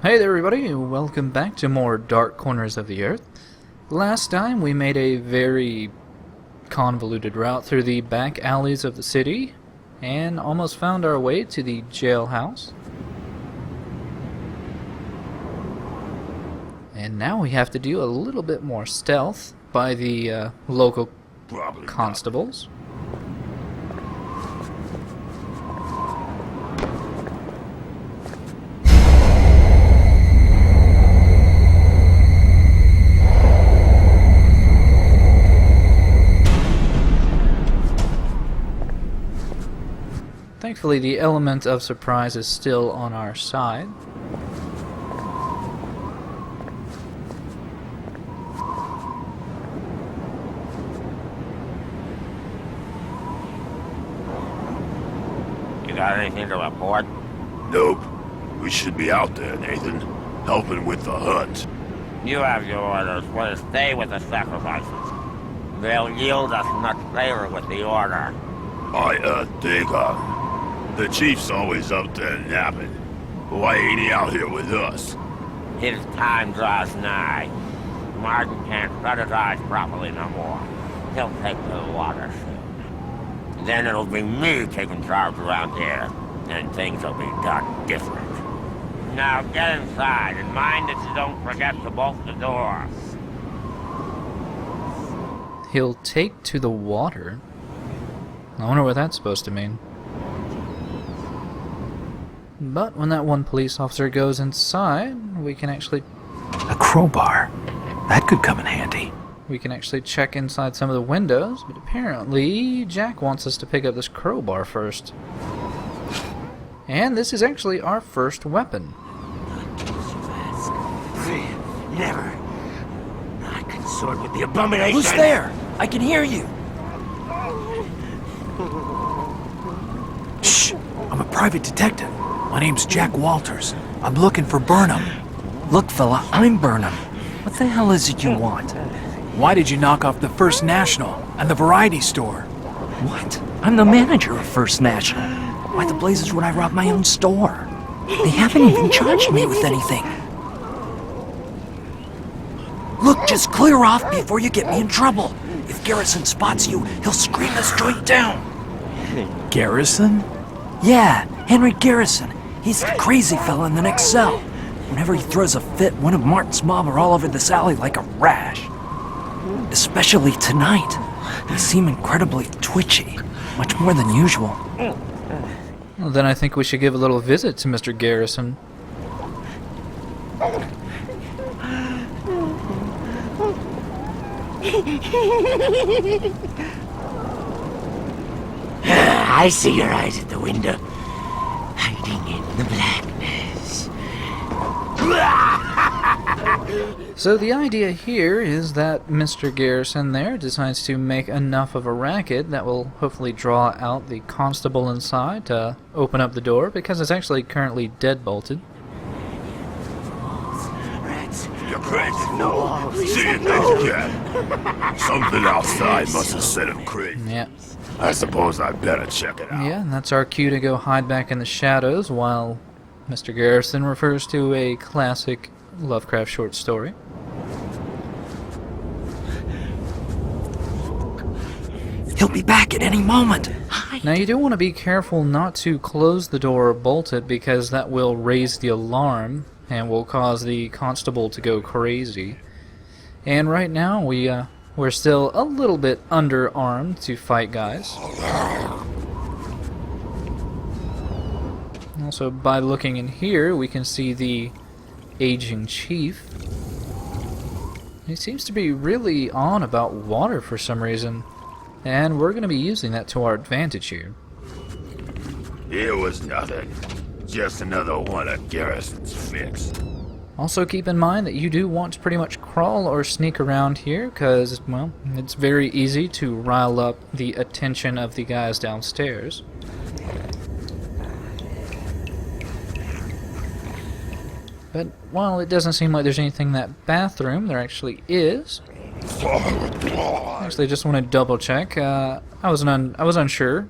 Hey there everybody, welcome back to more Dark Corners of the Earth. Last time we made a very convoluted route through the back alleys of the city and almost found our way to the jailhouse. And now we have to do a little bit more stealth by the local constables. Thankfully, the element of surprise is still on our side. You got anything to report? Nope. We should be out there, Nathan. Helping with the hunt. You have your orders. We'll stay with the sacrifices. They'll yield us much favor with the order. I think, the chief's always up there napping. Why ain't he out here with us? His time draws nigh. Martin can't shut his eyes properly no more. He'll take to the water soon. Then it'll be me taking charge around here, and things will be done different. Now get inside, and mind that you don't forget to bolt the doors. He'll take to the water? I wonder what that's supposed to mean. But when that one police officer goes inside, we can actually... A crowbar. That could come in handy. We can actually check inside some of the windows, but apparently Jack wants us to pick up this crowbar first. And this is actually our first weapon. Never. I consort with the abomination. Who's there? I can hear you. Shh! I'm a private detective. My name's Jack Walters. I'm looking for Burnham. Look, fella, I'm Burnham. What the hell is it you want? Why did you knock off the First National and the variety store? What? I'm the manager of First National. Why the blazes would I rob my own store? They haven't even charged me with anything. Look, just clear off before you get me in trouble. If Garrison spots you, he'll scream this joint down. Garrison? Yeah, Henry Garrison. He's the crazy fella in the next cell. Whenever he throws a fit, one of Martin's mob are all over this alley like a rash. Especially tonight. They seem incredibly twitchy, much more than usual. Well, then I think we should give a little visit to Mr. Garrison. I see your eyes at the window, hiding in the blackness. So the idea here is that Mr. Garrison there decides to make enough of a racket that will hopefully draw out the constable inside to open up the door, because it's actually currently deadbolted. You're crazy. No. See you next again. Something outside must have set him crazy. Yeah. I suppose I better check it out. Yeah, and that's our cue to go hide back in the shadows while Mr. Garrison refers to a classic Lovecraft short story. He'll be back at any moment. Now you do want to be careful not to close the door or bolt it, because that will raise the alarm and will cause the constable to go crazy. And right now we're still a little bit underarmed to fight guys. Also, by looking in here, we can see the aging chief. He seems to be really on about water for some reason, and we're going to be using that to our advantage here. It was nothing. Just another one of Garrison's fix. Also keep in mind that you do want to pretty much crawl or sneak around here, because, well, it's very easy to rile up the attention of the guys downstairs. But while it doesn't seem like there's anything in that bathroom, there actually is. Actually, just want to double check. I was unsure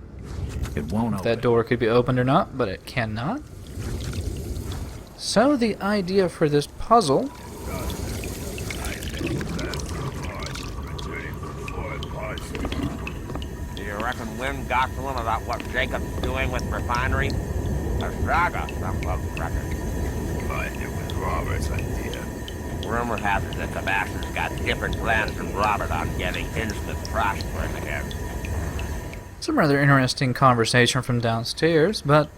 It won't if that door could be opened or not, but it cannot. So the idea for this puzzle Do you reckon Wynn got to him about what Jacob's doing with refinery? A saga, some folks reckon. But it was Robert's idea. Rumor has it that Sebastian's got different plans from Robert on getting instant prospering again. Some rather interesting conversation from downstairs, but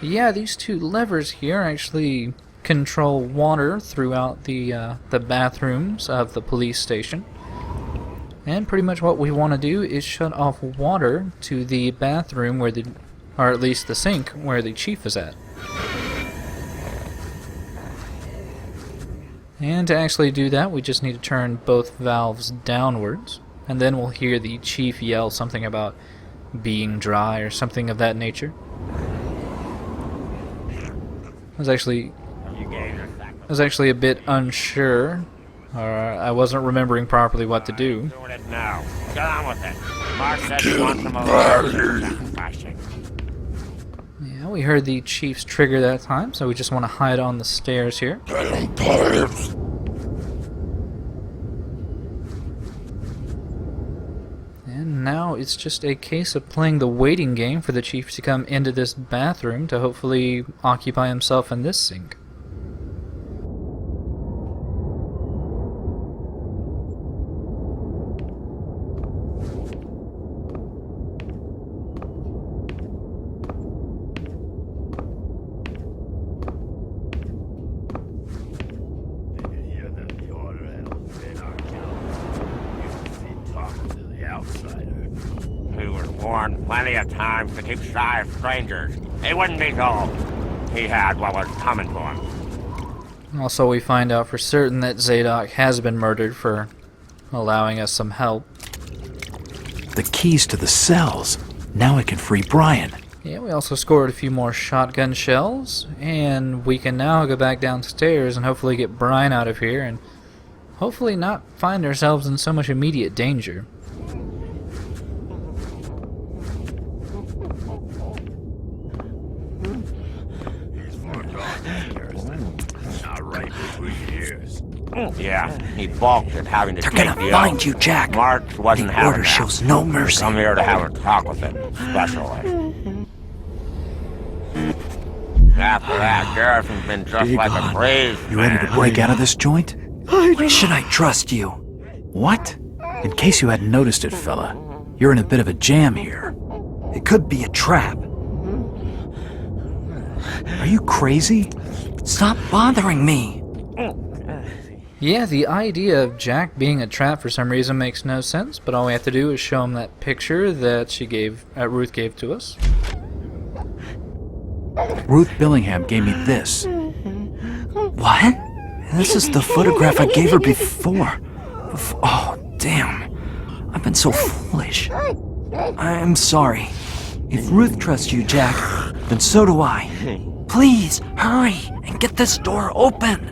yeah, these two levers here actually control water throughout the bathrooms of the police station. And pretty much what we want to do is shut off water to the bathroom where or at least the sink where the chief is at. And to actually do that, we just need to turn both valves downwards, and then we'll hear the chief yell something about being dry or something of that nature. I was actually a bit unsure, or I wasn't remembering properly what to do. Doing it now. Get on with it. Mark said he wants some of those. Yeah, we heard the chief's trigger that time, so we just want to hide on the stairs here. And now it's just a case of playing the waiting game for the chief to come into this bathroom to hopefully occupy himself in this sink. He was warned plenty of times to keep shy of strangers. He wouldn't be told. He had what was coming to him. Also, we find out for certain that Zadok has been murdered for allowing us some help. The keys to the cells. Now I can free Brian. Yeah, we also scored a few more shotgun shells, and we can now go back downstairs and hopefully get Brian out of here and hopefully not find ourselves in so much immediate danger. Yeah, he balked at having to They're take gonna the find oath. you, Jack. March wasn't The having order that. shows no mercy. Come here to have a talk with him, especially. After that, Garrison's been just Big like on. a brave You ready to man. break out of this joint? Why should I trust you? What? In case you hadn't noticed it, fella, you're in a bit of a jam here. It could be a trap. Are you crazy? Stop bothering me. Yeah, the idea of Jack being a trap for some reason makes no sense, but all we have to do is show him that picture that Ruth gave to us. Ruth Billingham gave me this. What? This is the photograph I gave her before. Oh, damn. I've been so foolish. I'm sorry. If Ruth trusts you, Jack, then so do I. Please, hurry and get this door open.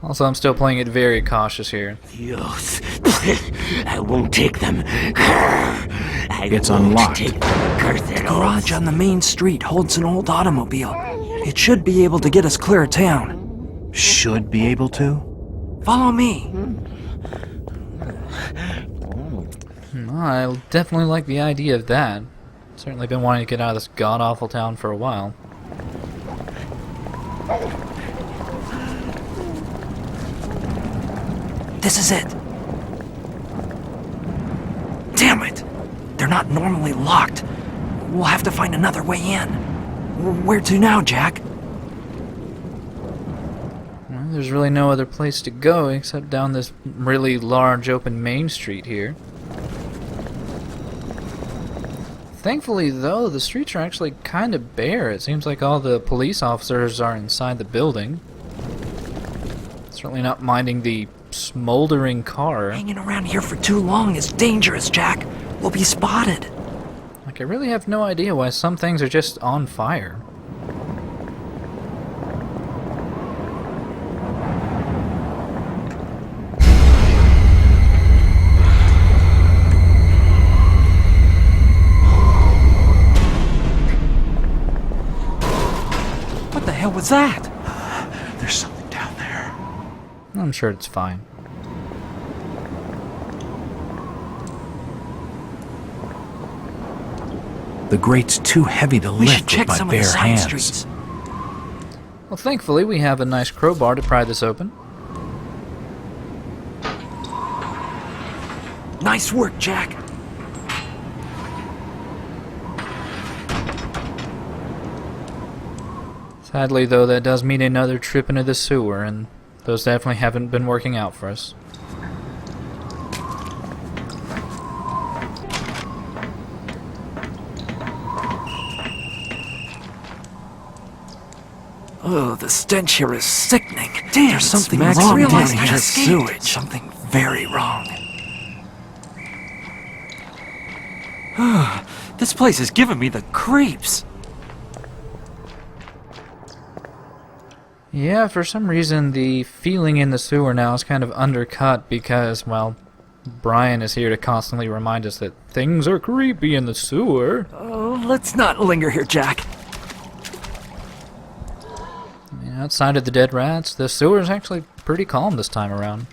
Also, I'm still playing it very cautious here. Youth. I won't take them. It's unlocked. The Garage on the main street holds an old automobile. It should be able to get us clear of town. Should be able to? Follow me. I definitely like the idea of that. Certainly been wanting to get out of this god-awful town for a while. This is it. Damn it! They're not normally locked. We'll have to find another way in. Where to now, Jack? Well, there's really no other place to go except down this really large open main street here. Thankfully, though, the streets are actually kind of bare. It seems like all the police officers are inside the building. Certainly not minding the smoldering car. Hanging around here for too long is dangerous, Jack. We'll be spotted. Like, I really have no idea why some things are just on fire. was that? There's something down there. I'm sure it's fine. The grate's too heavy to We should lift check with my some of the bare side hands. streets. Well, thankfully we have a nice crowbar to pry this open. Nice work, Jack. Sadly, though, that does mean another trip into the sewer, and those definitely haven't been working out for us. Oh, the stench here is sickening. Damn, there's something wrong down here. Sewage. Something very wrong. This place is giving me the creeps. Yeah, for some reason the feeling in the sewer now is kind of undercut because, well, Brian is here to constantly remind us that things are creepy in the sewer. Oh, let's not linger here, Jack. I mean, outside of the dead rats, the sewer is actually pretty calm this time around.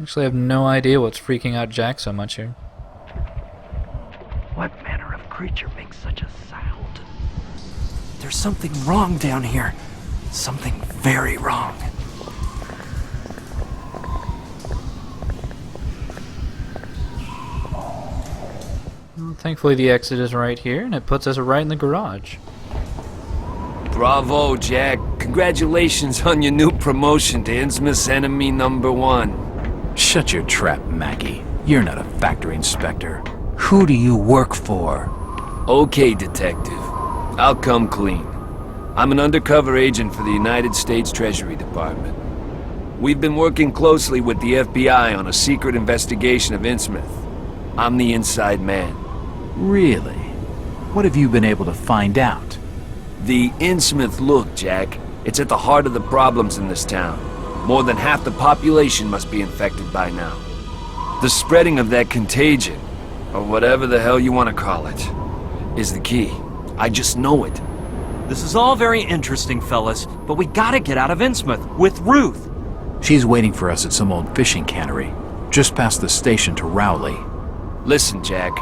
Actually, I have no idea what's freaking out Jack so much here. What manner of creature makes such a sound? There's something wrong down here. Something very wrong. Well, thankfully the exit is right here, and it puts us right in the garage. Bravo, Jack. Congratulations on your new promotion to Innsmouth's enemy #1. Shut your trap, Mackie. You're not a factory inspector. Who do you work for? Okay, detective. I'll come clean. I'm an undercover agent for the United States Treasury Department. We've been working closely with the FBI on a secret investigation of Innsmouth. I'm the inside man. Really? What have you been able to find out? The Innsmouth look, Jack. It's at the heart of the problems in this town. More than half the population must be infected by now. The spreading of that contagion, or whatever the hell you want to call it, is the key. I just know it. This is all very interesting, fellas, but we gotta get out of Innsmouth with Ruth. She's waiting for us at some old fishing cannery, just past the station to Rowley. Listen, Jack.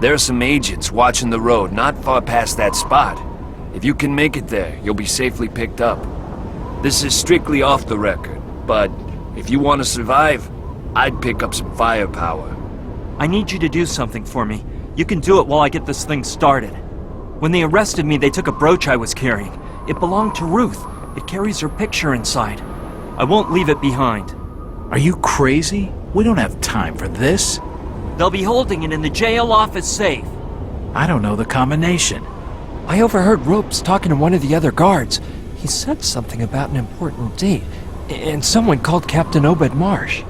There are some agents watching the road not far past that spot. If you can make it there, you'll be safely picked up. This is strictly off the record, but if you want to survive, I'd pick up some firepower. I need you to do something for me. You can do it while I get this thing started. When they arrested me, they took a brooch I was carrying. It belonged to Ruth. It carries her picture inside. I won't leave it behind. Are you crazy? We don't have time for this. They'll be holding it in the jail office safe. I don't know the combination. I overheard Ropes talking to one of the other guards. He said something about an important date, and someone called Captain Obed Marsh.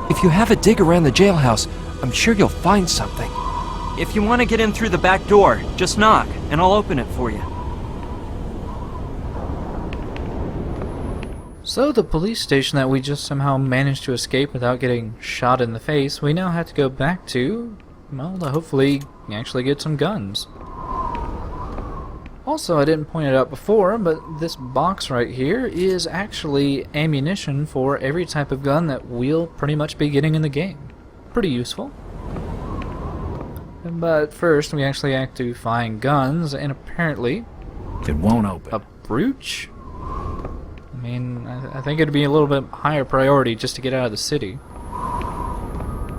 If you have a dig around the jailhouse, I'm sure you'll find something. If you want to get in through the back door, just knock, and I'll open it for you. So the police station that we just somehow managed to escape without getting shot in the face, we now have to go back to, well, to hopefully actually get some guns. Also, I didn't point it out before, but this box right here is actually ammunition for every type of gun that we'll pretty much be getting in the game. Pretty useful. But first, we actually have to find guns, and apparently It won't open. a brooch? I mean, I think it'd be a little bit higher priority just to get out of the city.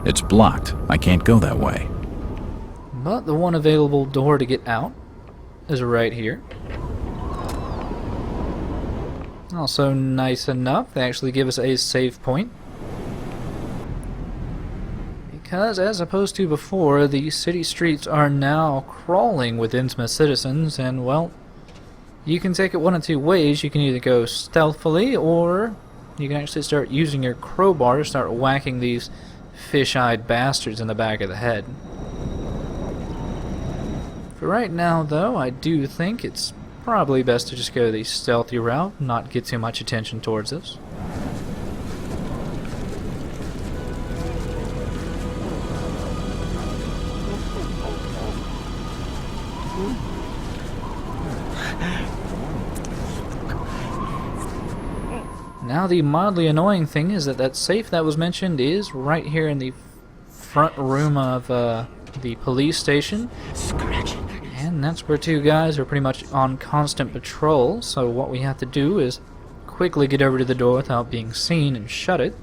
It's blocked. I can't go that way. But the one available door to get out is right here. Also nice enough, they actually give us a save point. Because as opposed to before, the city streets are now crawling with Innsmouth citizens, and well, you can take it one of two ways. You can either go stealthily, or you can actually start using your crowbar to start whacking these fish-eyed bastards in the back of the head. For right now, though, I do think it's probably best to just go the stealthy route, not get too much attention towards us. Now the mildly annoying thing is that safe that was mentioned is right here in the front room of the police station. And that's where two guys are pretty much on constant patrol, so what we have to do is quickly get over to the door without being seen and shut it.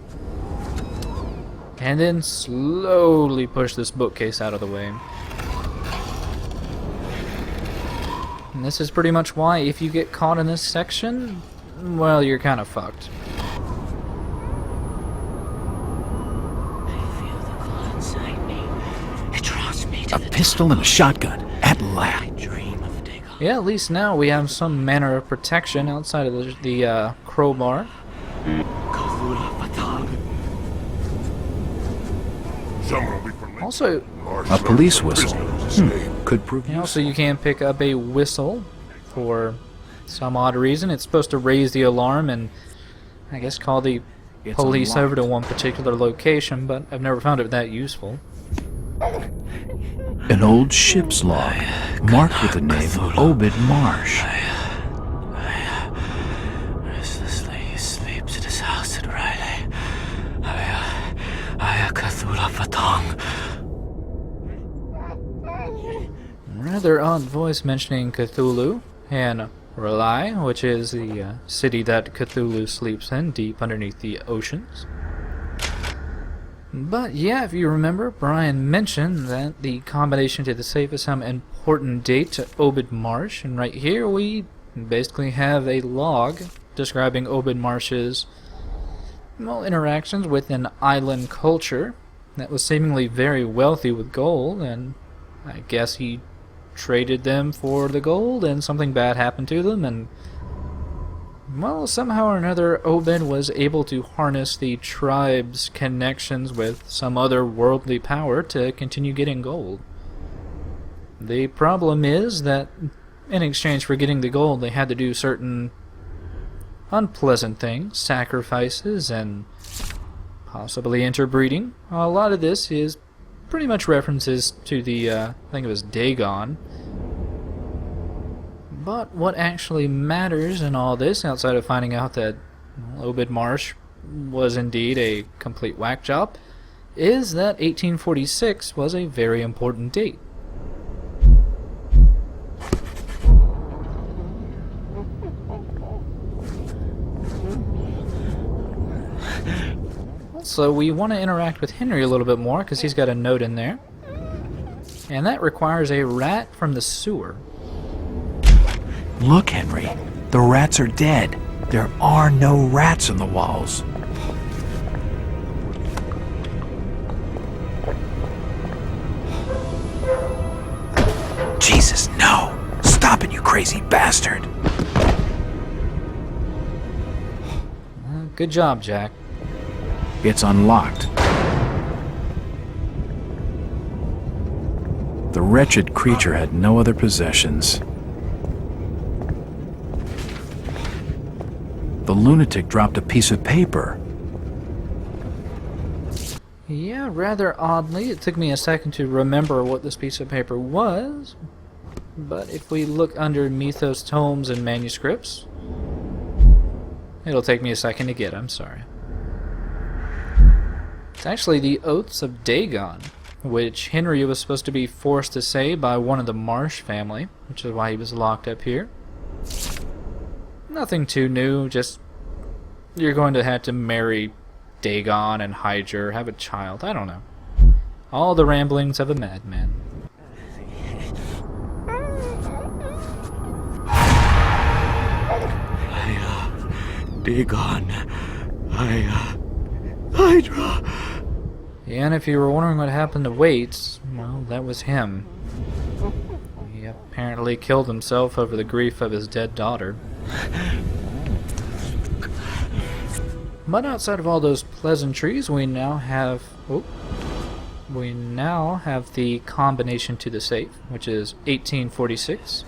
And then slowly push this bookcase out of the way. And this is pretty much why if you get caught in this section, well, you're kind of fucked. A pistol and a shotgun, at last. Yeah, at least now we have some manner of protection outside of the crowbar. Also, A police whistle. Could prove and also you can pick up a whistle for some odd reason. It's supposed to raise the alarm and I guess call the police unlocked. over to one particular location, but I've never found it that useful. an old ship's log, marked with the name Obed Marsh. Restlessly he sleeps at his house at Riley. I Cthulhu Fatong. Rather odd voice mentioning Cthulhu and R'lyeh, which is the city that Cthulhu sleeps in, deep underneath the oceans. But yeah, if you remember, Brian mentioned that the combination to the safe is some important date to Obed Marsh, and right here we basically have a log describing Obed Marsh's, well, interactions with an island culture that was seemingly very wealthy with gold, and I guess he traded them for the gold and something bad happened to them, and well, somehow or another Obed was able to harness the tribe's connections with some other worldly power to continue getting gold. The problem is that in exchange for getting the gold they had to do certain unpleasant things, sacrifices, and possibly interbreeding. A lot of this is pretty much references to the, I think it was Dagon. But what actually matters in all this, outside of finding out that Obed Marsh was indeed a complete whack job, is that 1846 was a very important date. So we want to interact with Henry a little bit more because he's got a note in there. And that requires a rat from the sewer. Look, Henry, the rats are dead. There are no rats on the walls. Jesus, no! Stop it, you crazy bastard! Good job, Jack. It's unlocked. The wretched creature had no other possessions. The lunatic dropped a piece of paper. Yeah, rather oddly, it took me a second to remember what this piece of paper was. But if we look under Mythos tomes and manuscripts, it'll take me a second to get, I'm sorry. It's actually the Oaths of Dagon, which Henry was supposed to be forced to say by one of the Marsh family, which is why he was locked up here. Nothing too new, just you're going to have to marry Dagon and Hyger, have a child, I don't know. All the ramblings of a madman. Dagon. Hydra. And if you were wondering what happened to Waits, well, that was him. He apparently killed himself over the grief of his dead daughter. But outside of all those pleasantries, we now have we now have the combination to the safe, which is 1846.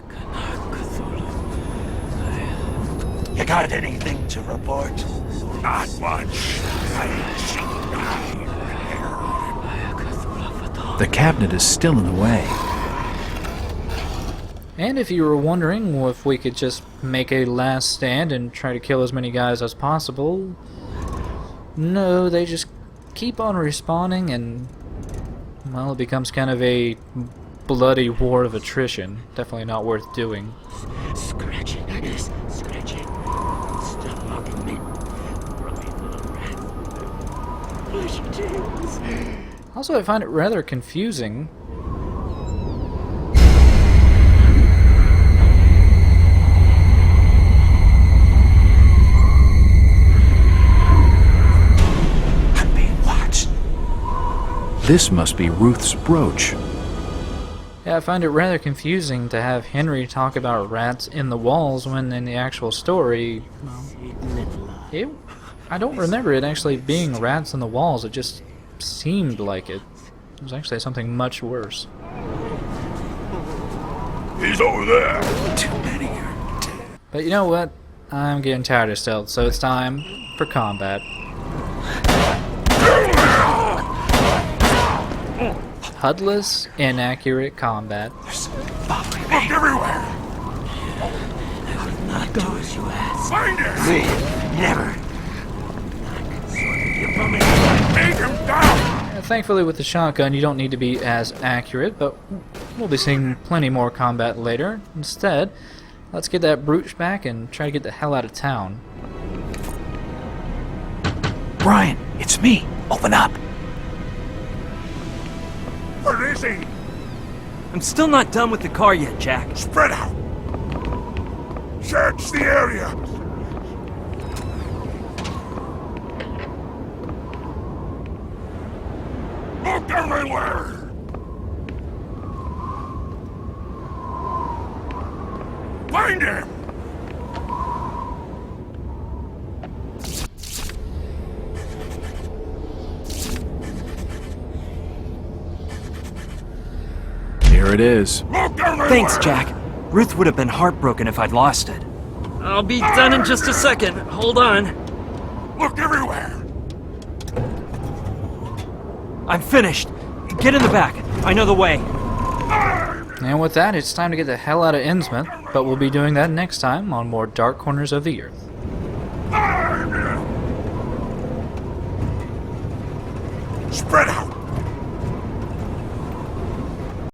You got anything to report? Not much. The cabinet is still in the way. And if you were wondering if we could just make a last stand and try to kill as many guys as possible, no, they just keep on respawning and, well, it becomes kind of a bloody war of attrition. Definitely not worth doing. Scratching. Stop mocking me. Right, little rat. Flesh tails. Also, I find it rather confusing. I'm being watched. This must be Ruth's brooch. Yeah, I find it rather confusing to have Henry talk about rats in the walls when in the actual story, I don't remember it actually being rats in the walls. It just seemed like it. It was actually something much worse. He's over there. Too many. But you know what? I'm getting tired of stealth, so it's time for combat. HUD-less, inaccurate combat. Look everywhere. Not do as you ask. Find him. Me, never. Take him down. Thankfully, with the shotgun, you don't need to be as accurate, but we'll be seeing plenty more combat later. Instead, let's get that brooch back and try to get the hell out of town. Brian, it's me. Open up. Where is he? I'm still not done with the car yet, Jack. Spread out. Search the area. Look everywhere. Find him. Here it is. Look everywhere. Thanks, Jack. Ruth would have been heartbroken if I'd lost it. I'll be done in just a second. Hold on. Look everywhere. I'm finished. Get in the back. I know the way. And with that, it's time to get the hell out of Innsmouth, but we'll be doing that next time on more Dark Corners of the Earth. Spread out.